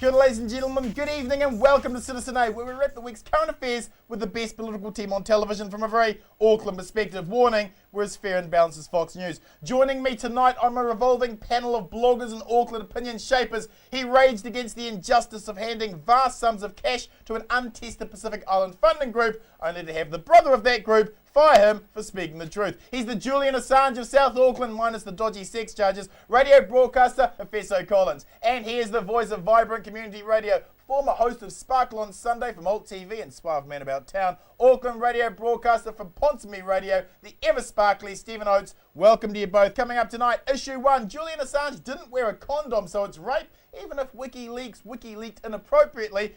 Good ladies and gentlemen, good evening and welcome to Citizen A, where we wrap the week's current affairs with the best political team on television from a very Auckland perspective. Warning, we're as fair and balanced as Fox News. Joining me tonight on a revolving panel of bloggers and Auckland opinion shapers, he raged against the injustice of handing vast sums of cash to an untested Pacific Island funding group, only to have the brother of that group fire him for speaking the truth. He's the Julian Assange of South Auckland, minus the dodgy sex charges, radio broadcaster SKLEE. And he is the voice of vibrant community radio, former host of Sparkle on Sunday from Alt TV and Suave Man About Town, Auckland radio broadcaster from Ponsonby Radio, the ever sparkly Stephen Oates. Welcome to you both. Coming up tonight, issue 1, Julian Assange didn't wear a condom, so it's rape, even if WikiLeaks WikiLeaked inappropriately.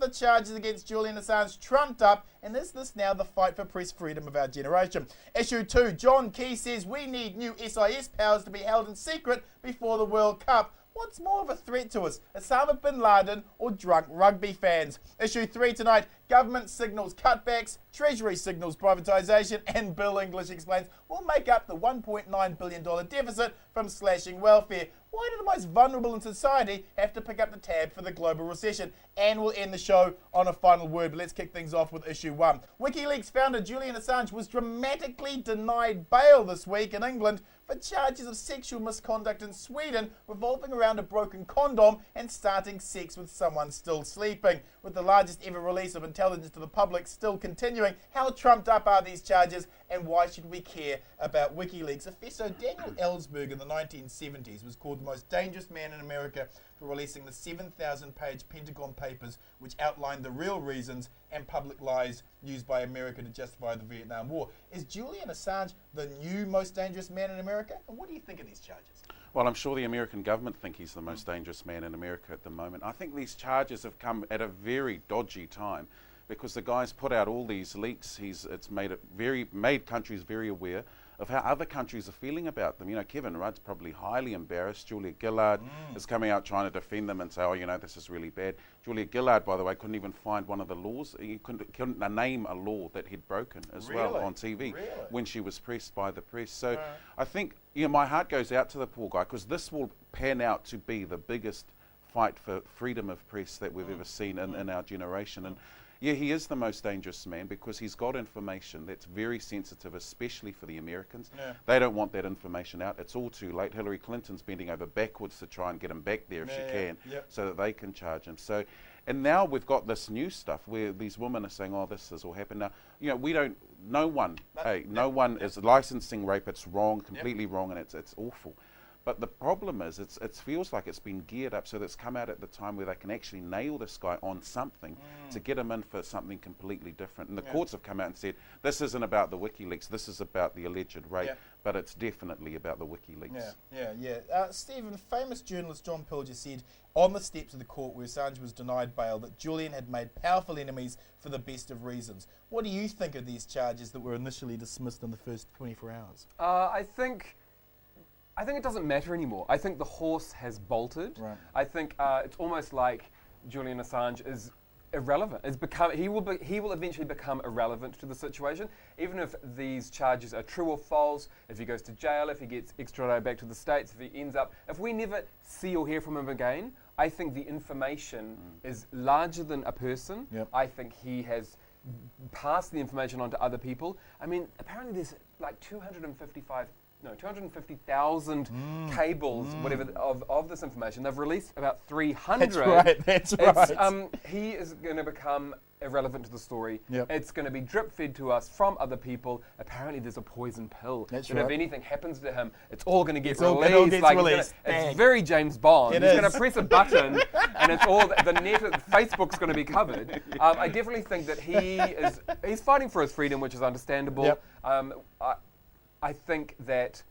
The charges against Julian Assange trumped up, and is this now the fight for press freedom of our generation? Issue 2, John Key says we need new SIS powers to be held in secret before the World Cup. What's more of a threat to us, Osama bin Laden or drunk rugby fans? Issue 3 tonight, government signals cutbacks, Treasury signals privatisation, and Bill English explains we'll make up the $1.9 billion deficit from slashing welfare. Why do the most vulnerable in society have to pick up the tab for the global recession? And we'll end the show on a final word, but let's kick things off with issue 1. WikiLeaks founder Julian Assange was dramatically denied bail this week in England for charges of sexual misconduct in Sweden revolving around a broken condom and starting sex with someone still sleeping. With the largest ever release of intelligence to the public still continuing, how trumped up are these charges and why should we care about WikiLeaks? Professor Daniel Ellsberg in the 1970s was called the most dangerous man in America for releasing the 7,000-page Pentagon Papers which outlined the real reasons and public lies used by America to justify the Vietnam War. Is Julian Assange the new most dangerous man in America? And what do you think of these charges? Well, I'm sure the American government think he's the most dangerous man in America at the moment. I think these charges have come at a very dodgy time because the guy's put out all these leaks. It's made countries very aware of how other countries are feeling about them. You know, Kevin Rudd's probably highly embarrassed. Julia Gillard is coming out trying to defend them and say, oh, you know, this is really bad. Julia Gillard, by the way, couldn't even find one of the laws. He couldn't name a law that he'd broken as well on TV when she was pressed by the press. So I think, you know, my heart goes out to the poor guy because this will pan out to be the biggest fight for freedom of press that we've ever seen in our generation. And yeah, he is the most dangerous man because he's got information that's very sensitive, especially for the Americans. They don't want that information out. It's all too late. Hillary Clinton's bending over backwards to try and get him back there if she can, so that they can charge him. So, and now we've got this new stuff where these women are saying, oh, this has all happened. Now, you know, no one is licensing rape. It's wrong, completely wrong, and it's awful. But the problem is, it feels like it's been geared up so that it's come out at the time where they can actually nail this guy on something to get him in for something completely different. And the courts have come out and said, this isn't about the WikiLeaks, this is about the alleged rape, but it's definitely about the WikiLeaks. Stephen, famous journalist John Pilger said on the steps of the court where Assange was denied bail that Julian had made powerful enemies for the best of reasons. What do you think of these charges that were initially dismissed in the first 24 hours? I think it doesn't matter anymore. I think the horse has bolted. Right. I think it's almost like Julian Assange is irrelevant. He will eventually become irrelevant to the situation, even if these charges are true or false. If he goes to jail, if he gets extradited back to the States, if we never see or hear from him again, I think the information is larger than a person. I think he has passed the information on to other people. I mean, apparently there's like 250,000 cables, whatever, of this information. They've released about 300. That's right. He is going to become irrelevant to the story. It's going to be drip-fed to us from other people. Apparently there's a poison pill. If anything happens to him, it's all going to get released. It all gets released. It's very James Bond. He's going to press a button and it's all, the net, Facebook's going to be covered. I definitely think that he's fighting for his freedom, which is understandable. I think that,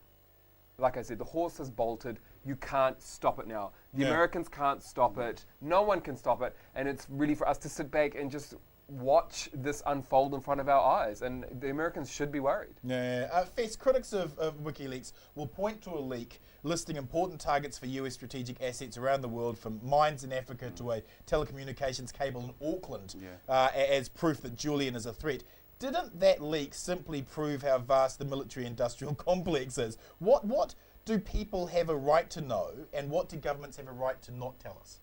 like I said, the horse has bolted. You can't stop it now. The Americans can't stop it. No one can stop it. And it's really for us to sit back and just watch this unfold in front of our eyes. And the Americans should be worried. Fess, critics of WikiLeaks will point to a leak listing important targets for US strategic assets around the world, from mines in Africa to a telecommunications cable in Auckland, as proof that Julian is a threat. Didn't that leak simply prove how vast the military-industrial complex is? What do people have a right to know, and what do governments have a right to not tell us?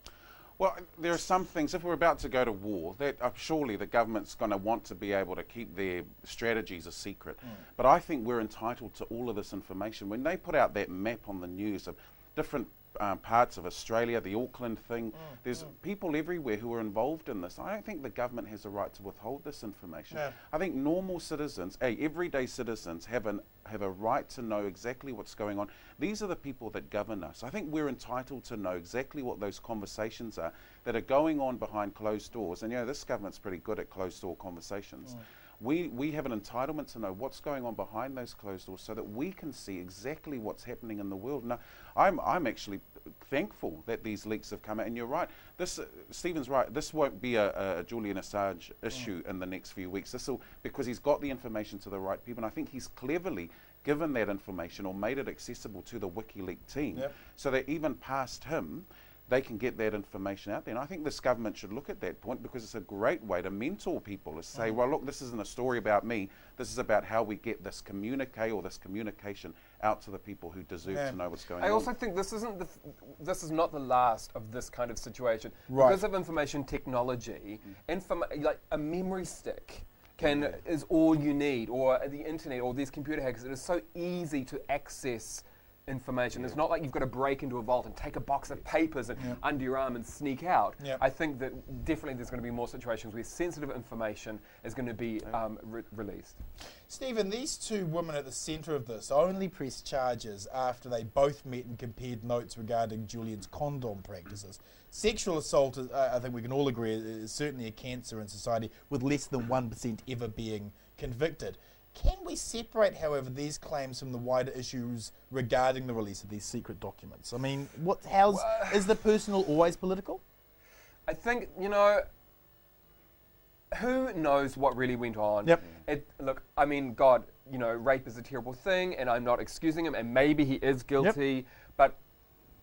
Well, there are some things, if we're about to go to war, that surely the government's going to want to be able to keep their strategies a secret. But I think we're entitled to all of this information. When they put out that map on the news of different parts of Australia, the Auckland thing, there's people everywhere who are involved in this. I don't think the government has a right to withhold this information. No. I think normal citizens, everyday citizens, have a right to know exactly what's going on. These are the people that govern us. I think we're entitled to know exactly what those conversations are that are going on behind closed doors. And this government's pretty good at closed door conversations. We have an entitlement to know what's going on behind those closed doors so that we can see exactly what's happening in the world. Now, I'm actually thankful that these leaks have come out. And you're right, Stephen's right, this won't be a Julian Assange issue in the next few weeks. Because he's got the information to the right people. And I think he's cleverly given that information or made it accessible to the WikiLeaks team so that even past him, they can get that information out there. And I think this government should look at that point because it's a great way to mentor people, to say, well, look, this isn't a story about me. This is about how we get this communique or this communication out to the people who deserve to know what's going on. I also think this is not the last of this kind of situation. Right. Because of information technology, like a memory stick is all you need, or the internet, or these computer hackers. It is so easy to access information. It's not like you've got to break into a vault and take a box of papers and under your arm and sneak out. I think that definitely there's going to be more situations where sensitive information is going to be released. Stephen, these two women at the centre of this only pressed charges after they both met and compared notes regarding Julian's condom practices. Sexual assault, I think we can all agree, is certainly a cancer in society, with less than 1% ever being convicted. Can we separate, however, these claims from the wider issues regarding the release of these secret documents? I mean, is the personal always political? I think, who knows what really went on? Look, I mean, God, rape is a terrible thing, and I'm not excusing him, and maybe he is guilty, but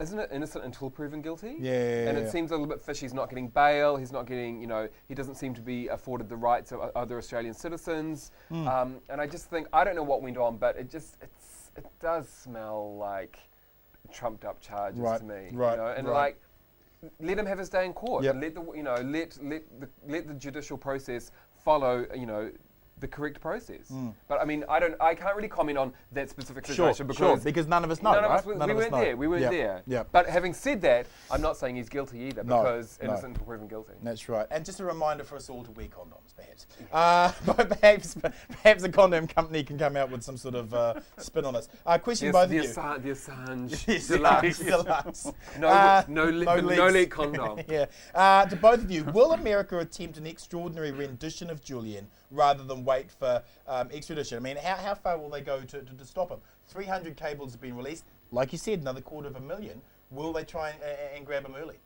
isn't it innocent until proven guilty? And it seems a little bit fishy. He's not getting bail. He's not getting, he doesn't seem to be afforded the rights of other Australian citizens. And I just think, I don't know what went on, but it does smell like trumped up charges to me. Like, let him have his day in court. Let the judicial process follow, the correct process. But I mean, I can't really comment on that specific situation because none of us know, We weren't there. But having said that, I'm not saying he's guilty either because innocent until proven guilty. That's right. And just a reminder for us all to wear condoms, perhaps. But perhaps a condom company can come out with some sort of spin on this. Question both of you. The Assange Deluxe. No leak condom. To both of you, will America attempt an extraordinary rendition of Julian rather than wait for extradition? I mean, how far will they go to stop him? 300 cables have been released. Like you said, another 250,000. Will they try and grab him early?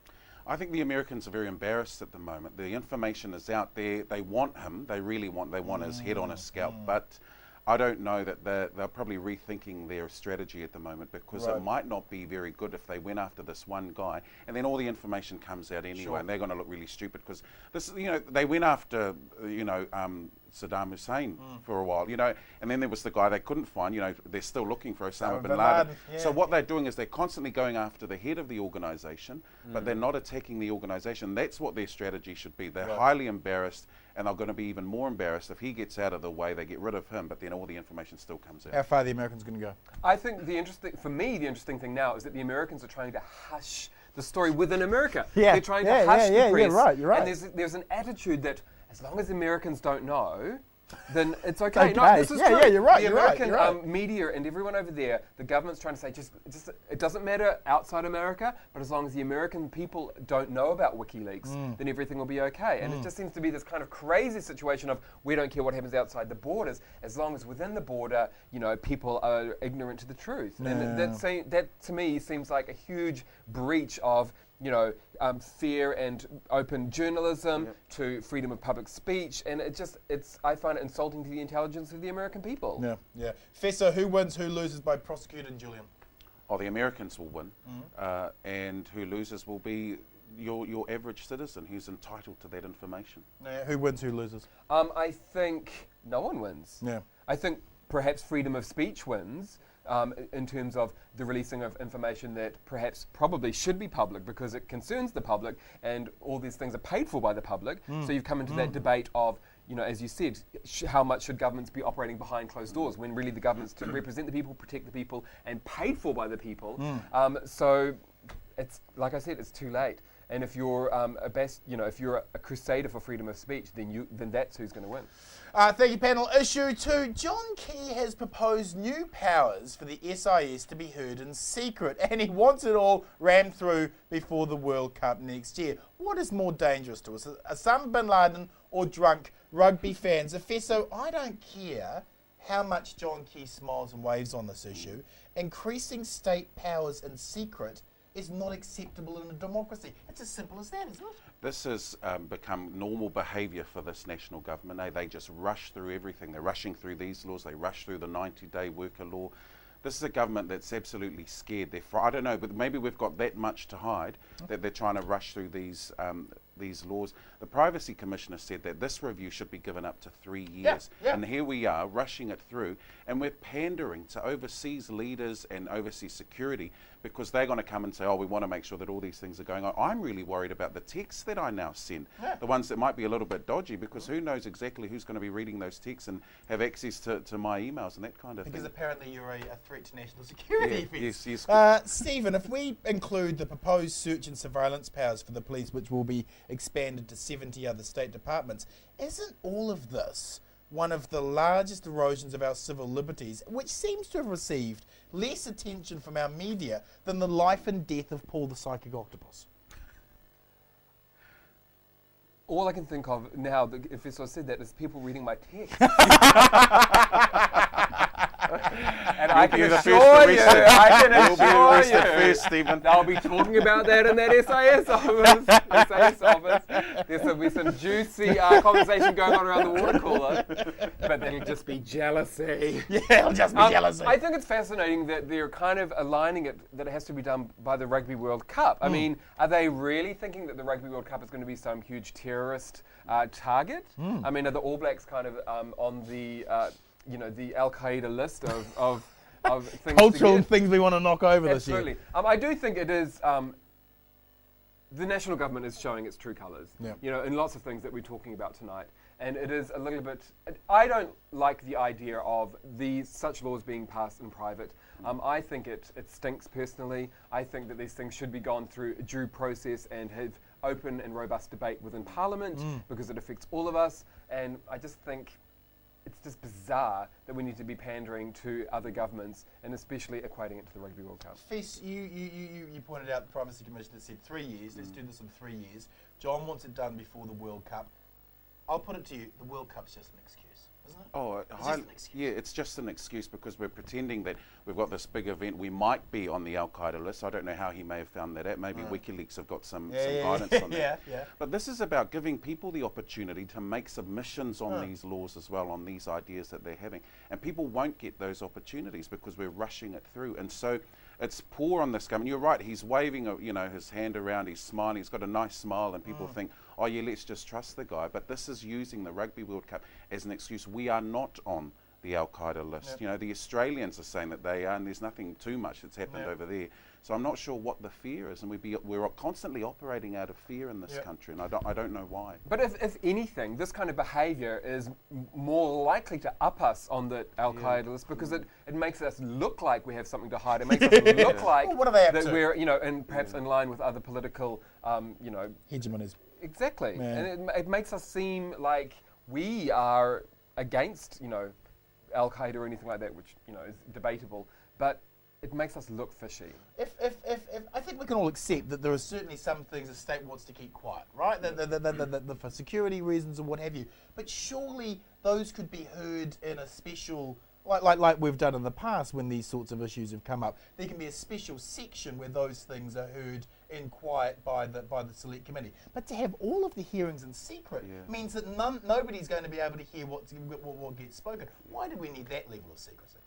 I think the Americans are very embarrassed at the moment. The information is out there. They want him. They want his head on his scalp. But I don't know that they're probably rethinking their strategy at the moment because it might not be very good if they went after this one guy and then all the information comes out anyway and they're going to look really stupid because this, they went after, Saddam Hussein for a while, and then there was the guy they couldn't find, they're still looking for Osama bin Laden. So what they're doing is they're constantly going after the head of the organisation, but they're not attacking the organisation. That's what their strategy should be. They're highly embarrassed, and they're going to be even more embarrassed if he gets out of the way. They get rid of him, but then all the information still comes out. How far are the Americans going to go? I think the interesting thing now is that the Americans are trying to hush the story within America. They're trying to hush the press. You're right. And there's an attitude that as long as Americans don't know, then it's okay. No, this is true. You're right. The American media and everyone over there, the government's trying to say, just it doesn't matter outside America, but as long as the American people don't know about WikiLeaks, then everything will be okay. And it just seems to be this kind of crazy situation of we don't care what happens outside the borders, as long as within the border, people are ignorant to the truth. And that to me seems like a huge breach of fair and open journalism to freedom of public speech, and I find it insulting to the intelligence of the American people. Fessa, who wins, who loses by prosecuting Julian? Oh, the Americans will win, and who loses will be your average citizen who's entitled to that information. Who wins, who loses? I think no one wins. I think perhaps freedom of speech wins, in terms of the releasing of information that perhaps probably should be public because it concerns the public and all these things are paid for by the public. So you've come into that debate of, as you said, how much should governments be operating behind closed doors when really the government's to represent the people, protect the people, and paid for by the people. So it's, like I said, it's too late. And if you're if you're a crusader for freedom of speech, then that's who's going to win. Thank you, panel. Issue 2. John Key has proposed new powers for the SIS to be heard in secret, and he wants it all rammed through before the World Cup next year. What is more dangerous to us, Osama bin Laden or drunk rugby fans? Efeso, I don't care how much John Key smiles and waves on this issue. Increasing state powers in secret is not acceptable in a democracy. It's as simple as that, isn't it? This has become normal behaviour for this national government. They just rush through everything. They're rushing through these laws. They rush through the 90-day worker law. This is a government that's absolutely scared. I don't know, but maybe we've got that much to hide that they're trying to rush through these laws. The Privacy Commissioner said that this review should be given up to 3 years. And here we are rushing it through, and we're pandering to overseas leaders and overseas security because they're going to come and say, oh, we want to make sure that all these things are going on. I'm really worried about the texts that I now send, the ones that might be a little bit dodgy, because who knows exactly who's going to be reading those texts and have access to my emails and that kind of thing. Because apparently you're a threat to national security. Yes. Stephen, if we include the proposed search and surveillance powers for the police, which will be expanded to 70 other state departments, isn't all of this one of the largest erosions of our civil liberties, which seems to have received less attention from our media than the life and death of Paul the Psychic Octopus? All I can think of now, if I said that, is people reading my text. And I can assure you, first, Stephen. They'll be talking about that in that SIS office. There'll be some juicy conversation going on around the water cooler, but that'll just be jealousy. Yeah, it'll just be jealousy. I think it's fascinating that they're kind of aligning it, that it has to be done by the Rugby World Cup. I mean, are they really thinking that the Rugby World Cup is going to be some huge terrorist target? I mean, are the All Blacks kind of on the the Al Qaeda list of things cultural things we want to knock over this year? Absolutely. I do think it is. The national government is showing its true colours. In lots of things that we're talking about tonight, and it is a little bit. I don't like the idea of such laws being passed in private. I think it stinks personally. I think that these things should be gone through due process and have open and robust debate within Parliament because it affects all of us. And I just think it's just bizarre that we need to be pandering to other governments and especially equating it to the Rugby World Cup. Fess, you pointed out the Privacy Commissioner said 3 years. Let's do this in 3 years. John wants it done before the World Cup. I'll put it to you, the World Cup's just an excuse, isn't it? It's just an excuse. Yeah, it's just an excuse because we're pretending that we've got this big event. We might be on the Al Qaeda list. I don't know how he may have found that out. Maybe WikiLeaks have got some guidance on that. But this is about giving people the opportunity to make submissions on these laws as well, on these ideas that they're having. And people won't get those opportunities because we're rushing it through. And so it's poor on this government. You're right, he's waving his hand around, he's smiling, he's got a nice smile, and people think, oh yeah, let's just trust the guy. But this is using the Rugby World Cup as an excuse. We are not on the Al Qaeda list. The Australians are saying that they are, and there's nothing too much that's happened over there. So I'm not sure what the fear is, and we're constantly operating out of fear in this country, and I don't know why. But if anything, this kind of behaviour is more likely to up us on the Al Qaeda list because it makes us look like we have something to hide. It makes us look like what are they up that to? We're and perhaps in line with other political hegemonies. Exactly, and it makes us seem like we are against Al Qaeda or anything like that, which is debatable, but it makes us look fishy. If I think we can all accept that there are certainly some things the state wants to keep quiet, right? For security reasons and what have you. But surely those could be heard in a special, like we've done in the past when these sorts of issues have come up. There can be a special section where those things are heard in quiet by the select committee. But to have all of the hearings in secret means that nobody's going to be able to hear what gets spoken. Why do we need that level of secrecy?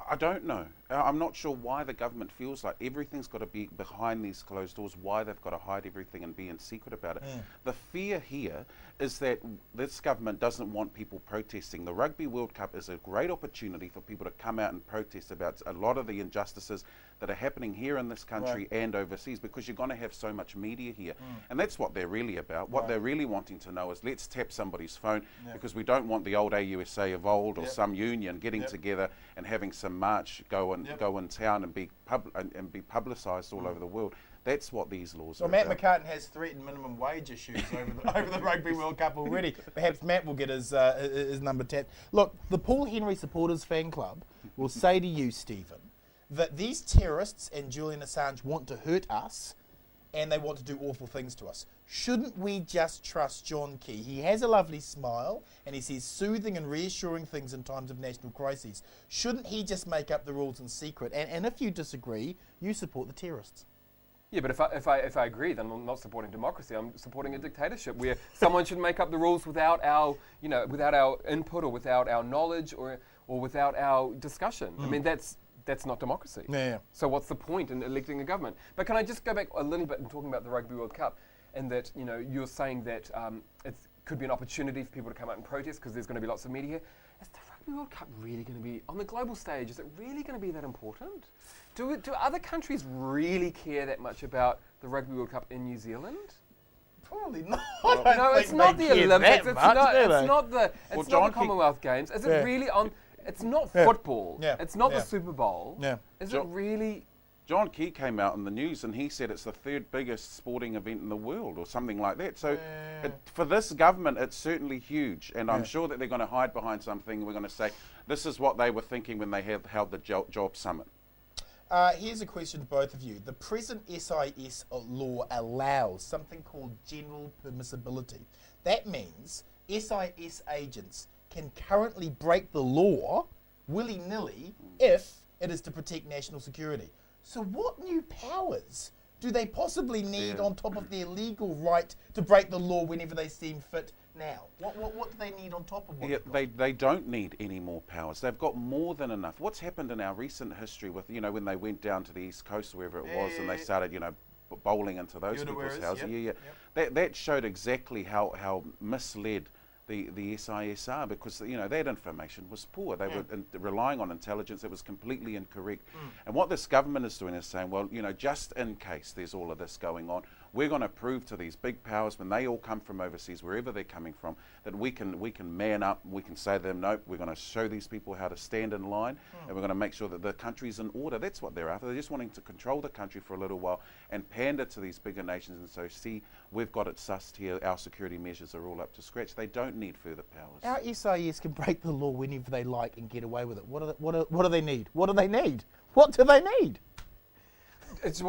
I don't know. I'm not sure why the government feels like everything's got to be behind these closed doors, why they've got to hide everything and be in secret about it. The fear here is that this government doesn't want people protesting. The Rugby World Cup is a great opportunity for people to come out and protest about a lot of the injustices that are happening here in this country and overseas, because you're going to have so much media here. And that's what they're really about. What they're really wanting to know is, let's tap somebody's phone, because we don't want the old AUSA of old or some union getting together and having some march go in town and be publicised all over the world. That's what these laws are Matt about. McCartan has threatened minimum wage issues over the Rugby World Cup already. Perhaps Matt will get his number tapped. Look, the Paul Henry Supporters Fan Club will say to you, Stephen, that these terrorists and Julian Assange want to hurt us and they want to do awful things to us. Shouldn't we just trust John Key? He has a lovely smile and he says soothing and reassuring things in times of national crises. Shouldn't he just make up the rules in secret? And if you disagree, you support the terrorists. Yeah, but if I agree, then I'm not supporting democracy. I'm supporting a dictatorship where someone should make up the rules without our input or without our knowledge or without our discussion. I mean, that's not democracy. Yeah. So what's the point in electing a government? But can I just go back a little bit and talking about the Rugby World Cup, and that you're saying that it could be an opportunity for people to come out and protest because there's going to be lots of media here. Is the Rugby World Cup really going to be on the global stage? Is it really going to be that important? Do other countries really care that much about the Rugby World Cup in New Zealand? Probably not. No, it's not the Olympics. It's not the Commonwealth Games. Is it really on? It's not football. Yeah. It's not the Super Bowl. Yeah. Is it really? John Key came out in the news and he said it's the third biggest sporting event in the world or something like that. So for this government, it's certainly huge. And I'm sure that they're going to hide behind something. We're going to say this is what they were thinking when they held the Job Summit. Here's a question to both of you. The present SIS law allows something called general permissibility. That means SIS agents can currently break the law willy-nilly if it is to protect national security. So what new powers do they possibly need on top of their legal right to break the law whenever they seem fit now? What do they need on top of what they don't need any more powers. They've got more than enough. What's happened in our recent history with, when they went down to the East Coast, wherever it was, and they started, bowling into those people's houses. That showed exactly how misled the SIS are, because that information was poor. They were relying on intelligence that was completely incorrect. And what this government is doing is saying, well, just in case there's all of this going on, we're going to prove to these big powers, when they all come from overseas, wherever they're coming from, that we can man up. We can say to them, nope, we're going to show these people how to stand in line, and we're going to make sure that the country's in order. That's what they're after. They're just wanting to control the country for a little while and pander to these bigger nations, and so see, we've got it sussed here. Our security measures are all up to scratch. They don't need further powers. Our SIS can break the law whenever they like and get away with it. What do they need? What do they need? What do they need? It's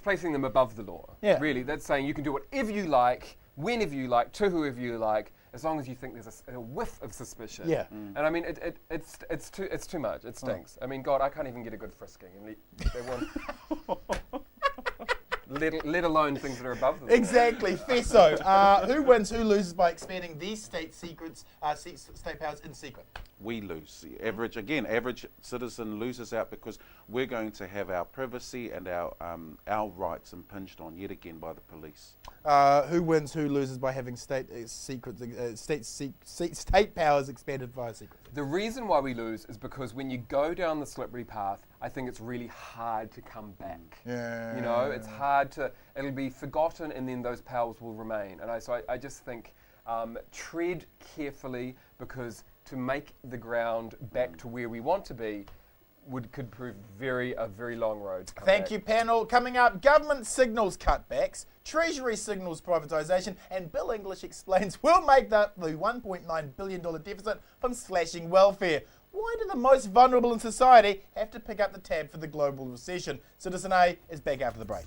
placing them above the law. Yeah. Really, that's saying you can do whatever you like, whenever you like, to whoever you like, as long as you think there's a whiff of suspicion. Yeah. And I mean, it's too much. It stinks. I mean, God, I can't even get a good frisking, and they want. Let alone things that are above them. Exactly, Fesso. Who wins, who loses by expanding these state powers in secret? We lose. Average citizen loses out, because we're going to have our privacy and our rights impinged on yet again by the police. Who wins, who loses by having state powers expanded via secret? The reason why we lose is because when you go down the slippery path, I think it's really hard to come back. Yeah. It's hard to, it'll be forgotten, and then those powers will remain. And I just think tread carefully, because to make the ground back to where we want to be could prove a very long road to come Thank back. you, panel. Coming up, government signals cutbacks, Treasury signals privatisation, and Bill English explains we'll make the $1.9 billion deficit from slashing welfare. Why do the most vulnerable in society have to pick up the tab for the global recession? Citizen A is back after the break.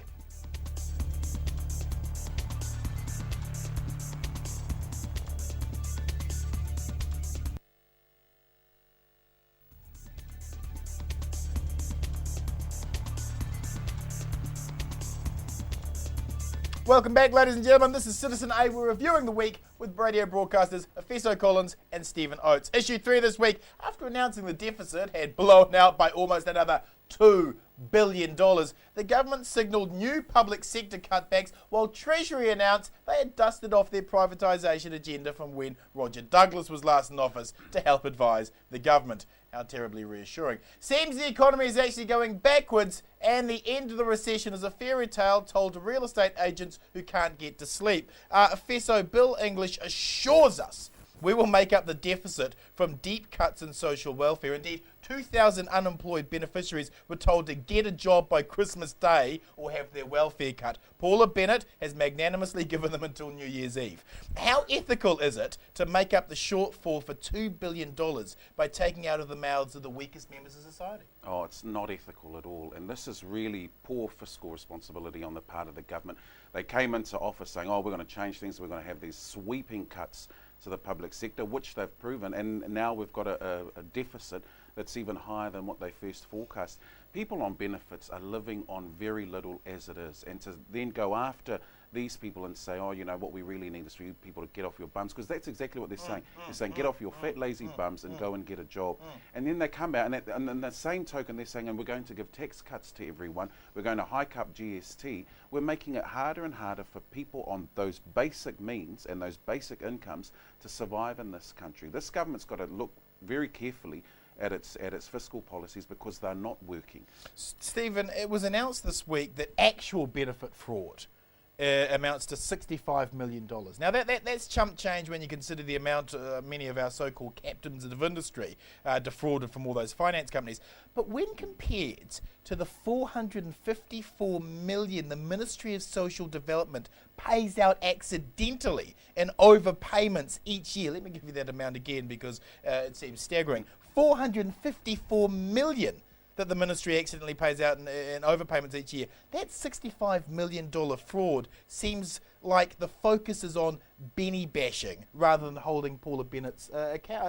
Welcome back, ladies and gentlemen. This is Citizen A. We're reviewing the week with radio broadcasters Efeso Collins and Stephen Oates. Issue 3 this week, after announcing the deficit had blown out by almost another $2 billion, the government signalled new public sector cutbacks while Treasury announced they had dusted off their privatisation agenda from when Roger Douglas was last in office to help advise the government. How terribly reassuring. Seems the economy is actually going backwards and the end of the recession is a fairy tale told to real estate agents who can't get to sleep. Efeso Bill English assures us we will make up the deficit from deep cuts in social welfare. Indeed, 2,000 unemployed beneficiaries were told to get a job by Christmas Day or have their welfare cut. Paula Bennett has magnanimously given them until New Year's Eve. How ethical is it to make up the shortfall for $2 billion by taking out of the mouths of the weakest members of society? Oh, it's not ethical at all. And this is really poor fiscal responsibility on the part of the government. They came into office saying, oh, we're going to change things. We're going to have these sweeping cuts to the public sector, which they've proven. And now we've got a deficit that's even higher than what they first forecast. People on benefits are living on very little as it is. And to then go after these people and say, oh, you know, what we really need is for you people to get off your bums, because that's exactly what they're saying. They're saying, get off your fat, lazy bums and go and get a job. And then they come out, and in the same token, they're saying, and we're going to give tax cuts to everyone. We're going to hike up GST. We're making it harder and harder for people on those basic means and those basic incomes to survive in this country. This government's got to look very carefully at its fiscal policies because they're not working. Stephen, it was announced this week that actual benefit fraud amounts to $65 million. Now that's chump change when you consider the amount many of our so-called captains of industry defrauded from all those finance companies. But when compared to the $454 million the Ministry of Social Development pays out accidentally in overpayments each year, let me give you that amount again because it seems staggering. $454 million that the ministry accidentally pays out in overpayments each year. That $65 million fraud seems like the focus is on Benny bashing rather than holding Paula Bennett's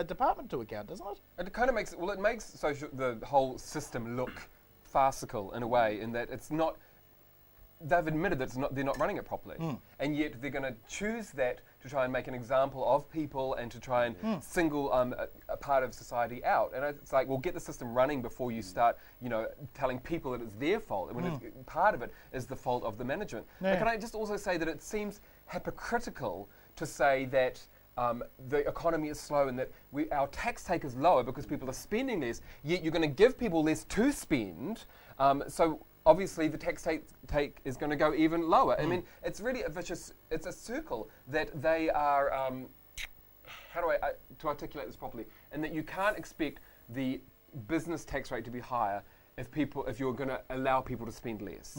department to account, doesn't it? It kind of makes the whole system look farcical in a way, in that it's not. They've admitted that they're not running it properly, and yet they're going to choose that to try and make an example of people and to try and single a part of society out. And it's like, well, get the system running before you start, telling people that it's their fault. When part of it is the fault of the management. Yeah. But can I just also say that it seems hypocritical to say that the economy is slow and that our tax take is lower because people are spending less, yet you're going to give people less to spend. So obviously the tax take is going to go even lower. I mean, it's really it's a circle that they are, how do I to articulate this properly, and that you can't expect the business tax rate to be higher if you're going to allow people to spend less.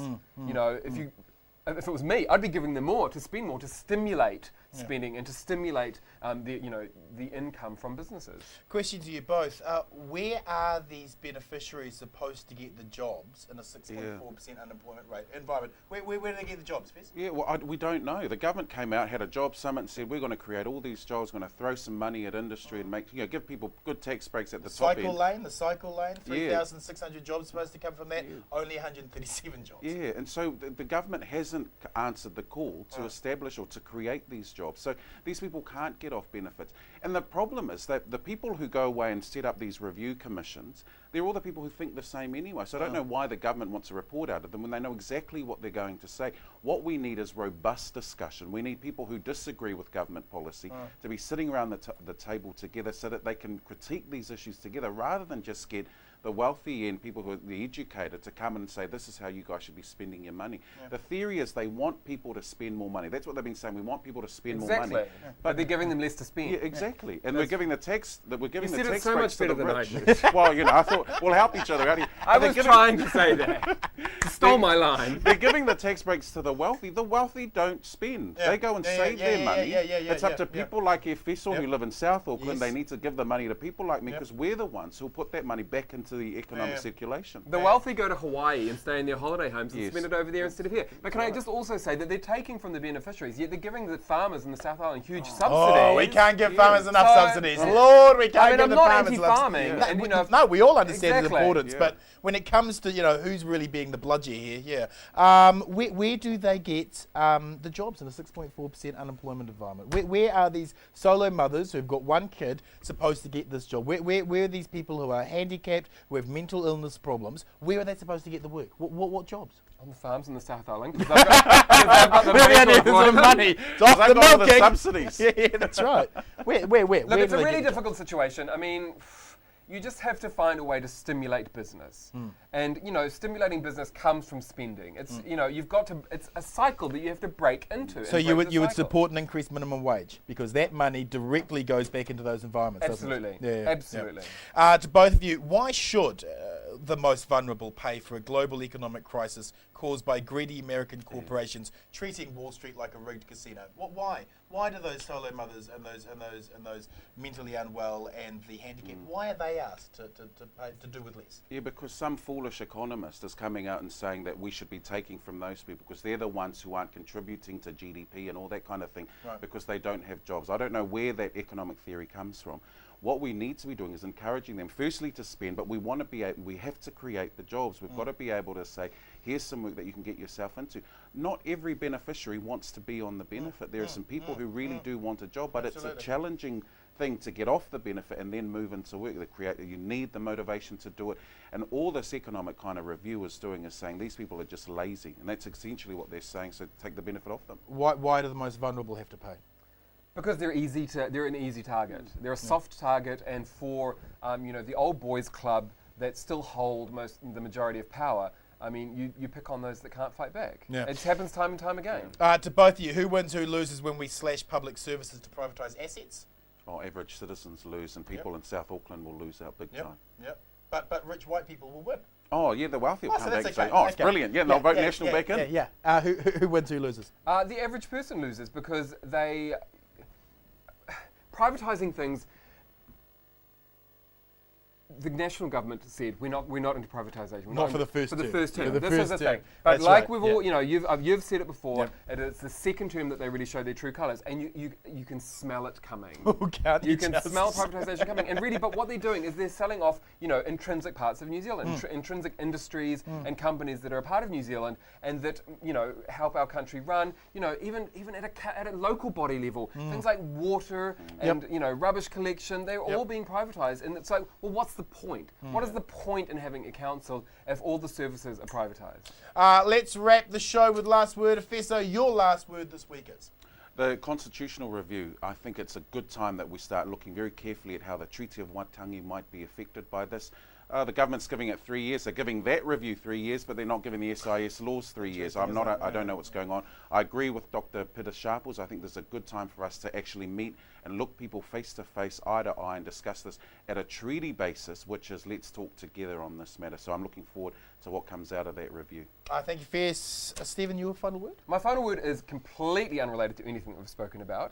If it was me, I'd be giving them more to spend more to stimulate spending and to stimulate the income from businesses. Question to you both: where are these beneficiaries supposed to get the jobs in a 6.4% unemployment rate environment? Where do they get the jobs, Fez? Yeah, well, we don't know. The government came out, had a job summit, and said we're going to create all these jobs. We're going to throw some money at industry and give people good tax breaks at the top end. The cycle lane, 3,600 jobs supposed to come from that. Only 137 jobs. Yeah, and so the government hasn't answered the call to establish or to create these jobs. So these people can't get off benefits. And the problem is that the people who go away and set up these review commissions, they're all the people who think the same anyway. So I don't know why the government wants a report out of them when they know exactly what they're going to say. What we need is robust discussion. We need people who disagree with government policy to be sitting around the table together so that they can critique these issues together rather than just get the wealthy and people who are the educated to come and say, this is how you guys should be spending your money. Yeah. The theory is they want people to spend more money. That's what they've been saying. We want people to spend more money. Yeah. But they're giving them less to spend. Yeah, exactly. And we're giving the tax breaks so much to better the than rich. I did. Well, I thought we'll help each other out here. I was trying to say that. You stole my line. They're giving the tax breaks to the wealthy. The wealthy don't spend. They go and save their money. It's up to people like Efeso who live in South Auckland. They need to give the money to people like me because we're the ones who'll put that money back into into the economic circulation. The wealthy go to Hawaii and stay in their holiday homes and Yes. spend it over there instead of here. But can I just also say that they're taking from the beneficiaries, yet they're giving the farmers in the South Island huge subsidies. Oh, we can't give farmers enough subsidies. Lord, we can't give I'm the not farmers anti-farming. enough. And, No, we all understand Exactly. the importance, but when it comes to, who's really being the bludger here, where do they get the jobs in a 6.4% unemployment environment? Where are these solo mothers who've got one kid supposed to get this job? Where are these people who are handicapped, who have mental illness problems? Where are they supposed to get the work? What jobs? On the farms in the South Island. Because they've got the Some money. It's off They've the got all the milking. subsidies. Yeah, that's right. Where Look, do it's a they really get difficult situation. I mean, you just have to find a way to stimulate business. And, stimulating business comes from spending. It's, you've got to, it's a cycle that you have to break into. So you would support an increased minimum wage because that money directly goes back into those environments. Absolutely. Doesn't it? Yeah, Absolutely. Yeah. To both of you, why should the most vulnerable pay for a global economic crisis caused by greedy American corporations treating Wall Street like a rigged casino? Why? Why do those solo mothers and those mentally unwell and the handicapped? Why are they asked to do with less? Yeah, because some foolish economist is coming out and saying that we should be taking from those people because they're the ones who aren't contributing to GDP and all that kind of thing because they don't have jobs. I don't know where that economic theory comes from. What we need to be doing is encouraging them, firstly, to spend, but we have to create the jobs. We've got to be able to say, here's some work that you can get yourself into. Not every beneficiary wants to be on the benefit. There are some people who really do want a job, but it's a challenging thing to get off the benefit and then move into work. You need the motivation to do it. And all this economic kind of review is doing is saying these people are just lazy. And that's essentially what they're saying, so take the benefit off them. Why do the most vulnerable have to pay? Because they're an easy target. They're a soft target, and for the old boys club that still hold the majority of power. I mean, you pick on those that can't fight back. Yeah. It happens time and time again. To both of you, who wins, who loses when we slash public services to privatise assets? Oh, average citizens lose, and people in South Auckland will lose out big time. Yep. But rich white people will win. Oh, yeah, the wealthy will come back and say, it's okay. brilliant. Yeah, they'll vote National back in. Yeah. Who wins, who loses? The average person loses because privatising things. The national government said we're not into privatisation. Not for the first term. For the first term. This is the thing. But That's like right. we've all, you've said it before. It's the second term that they really show their true colours, and you can smell it coming. You can smell privatisation coming, and really, but what they're doing is they're selling off, intrinsic parts of New Zealand, intrinsic industries and companies that are a part of New Zealand, and that help our country run. Even at a local body level, things like water and rubbish collection, they're all being privatised, and it's like, well, what's the point? What is the point in having a council if all the services are privatised? Let's wrap the show with last word. Fesso, your last word this week is? The constitutional review, I think it's a good time that we start looking very carefully at how the Treaty of Waitangi might be affected by this. The government's giving it 3 years. They're giving that review 3 years, but they're not giving the SIS laws 3 years. I don't know what's going on. I agree with Dr. Peter Sharples. I think there's a good time for us to actually meet and look people face to face, eye to eye, and discuss this at a treaty basis, which is let's talk together on this matter. So I'm looking forward to what comes out of that review. Thank you, Fierce. Stephen, your final word? My final word is completely unrelated to anything that we've spoken about.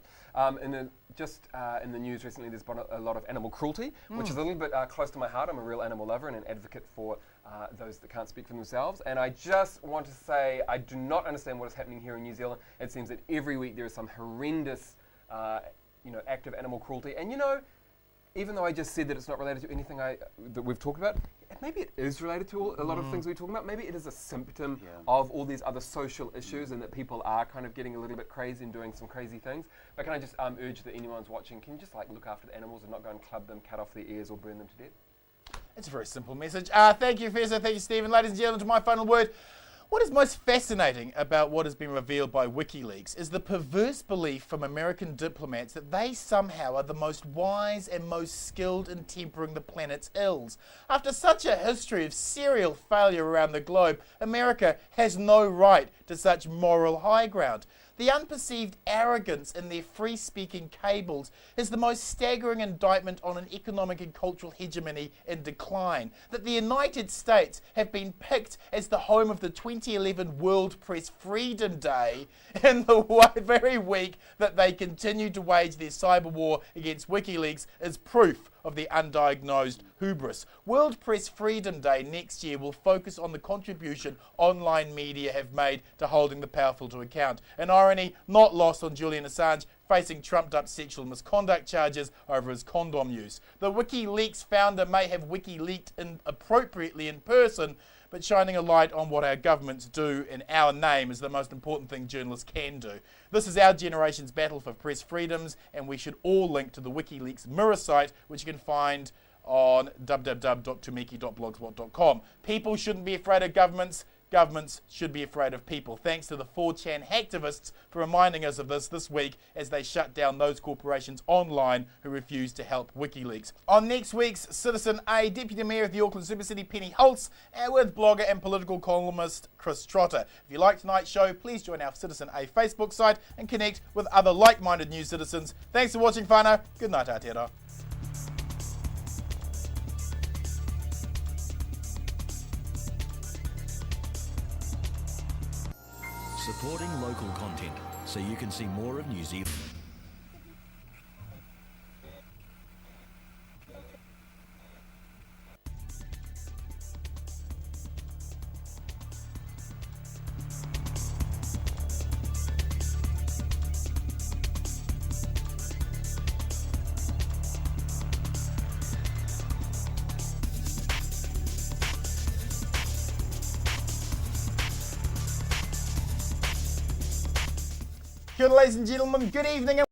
In the news recently, there's been a lot of animal cruelty, which is a little bit close to my heart. I'm a real animal lover and an advocate for those that can't speak for themselves. And I just want to say I do not understand what is happening here in New Zealand. It seems that every week there is some horrendous act of animal cruelty. And even though I just said that it's not related to anything that we've talked about, maybe it is related to a lot of things we're talking about. Maybe it is a symptom of all these other social issues and that people are kind of getting a little bit crazy and doing some crazy things. But can I just urge that anyone's watching, can you just look after the animals and not go and club them, cut off their ears or burn them to death? It's a very simple message. Thank you, Fesso. Thank you, Stephen. Ladies and gentlemen, to my final word. What is most fascinating about what has been revealed by WikiLeaks is the perverse belief from American diplomats that they somehow are the most wise and most skilled in tempering the planet's ills. After such a history of serial failure around the globe, America has no right to such moral high ground. The unperceived arrogance in their free-speaking cables is the most staggering indictment on an economic and cultural hegemony in decline. That the United States have been picked as the home of the 2011 World Press Freedom Day in the very week that they continue to wage their cyber war against WikiLeaks is proof of their undiagnosed hubris. World Press Freedom Day next year will focus on the contribution online media have made to holding the powerful to account. An irony not lost on Julian Assange, facing trumped-up sexual misconduct charges over his condom use. The WikiLeaks founder may have WikiLeaked inappropriately in person, but shining a light on what our governments do in our name is the most important thing journalists can do. This is our generation's battle for press freedoms, and we should all link to the WikiLeaks mirror site, which you can find on www.tumiki.blogspot.com. People shouldn't be afraid of governments. Governments should be afraid of people. Thanks to the 4chan hacktivists for reminding us of this week as they shut down those corporations online who refuse to help WikiLeaks. On next week's Citizen A, Deputy Mayor of the Auckland Super City, Penny Holtz, and with blogger and political columnist Chris Trotter. If you like tonight's show, please join our Citizen A Facebook site and connect with other like-minded news citizens. Thanks for watching, whānau. Good night, Aotearoa. Supporting local content so you can see more of New Zealand. Good, ladies and gentlemen, good evening.